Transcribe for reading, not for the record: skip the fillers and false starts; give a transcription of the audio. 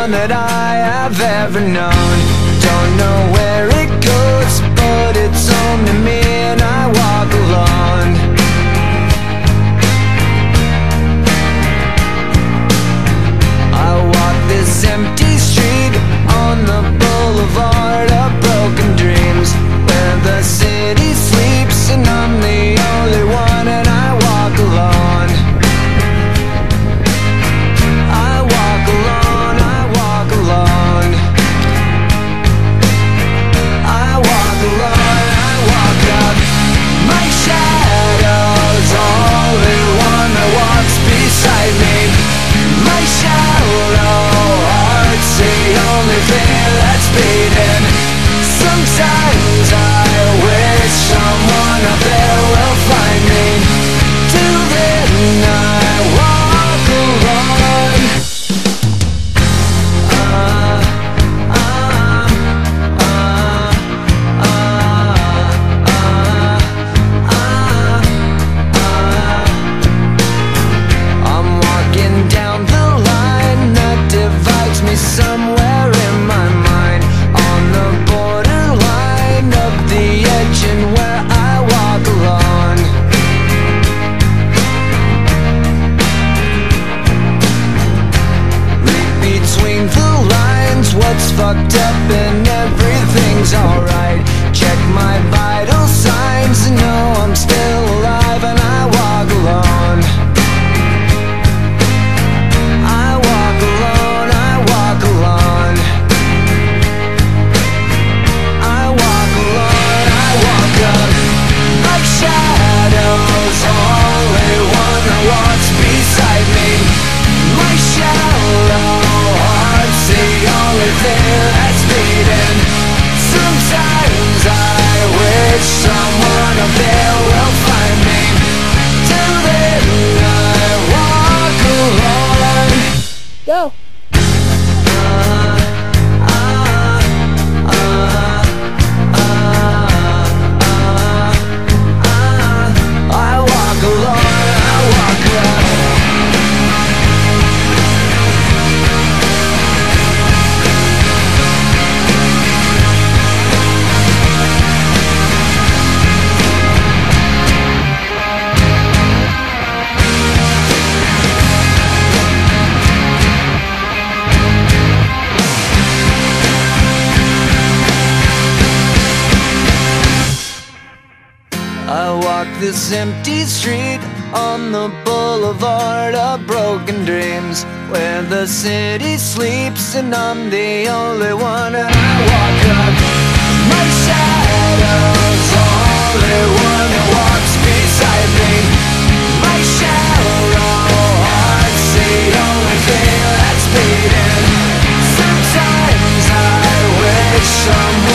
one that I have ever known. Don't know where it goes, but it's home to me, and I walk alone. I walk this empty street on the boulevard of broken dreams, where the city sleeps and I'm the only one, and I walk alone. I walk alone, I walk alone. I walk alone, I walk up. My shadow's only one that walks beside me. My shallow heart's the only thing that's beating. Sometimes I wish someone up there will find me. Till then I walk alone. I'm walking down the line that divides me somewhere in my mind, on the borderline of the edge and where I walk alone. Read between the lines what's fucked up and everything's alright. Check my vital signs and know I'm still alive, and I walk alone. I walk alone, I walk alone. I walk alone, I walk up. My shadow's only one that walks beside me. My shallow heart's the only thing that's beating. Sometimes I wish someone up there will find me. Till then I walk alone. Go. I walk alone, I walk alone. I walk this empty street on the boulevard of broken dreams, where the city sleeps and I'm the only one, and I walk up. My shadow's only one that walks beside me. My shallow heart's the only thing that's beating. Sometimes I wish someone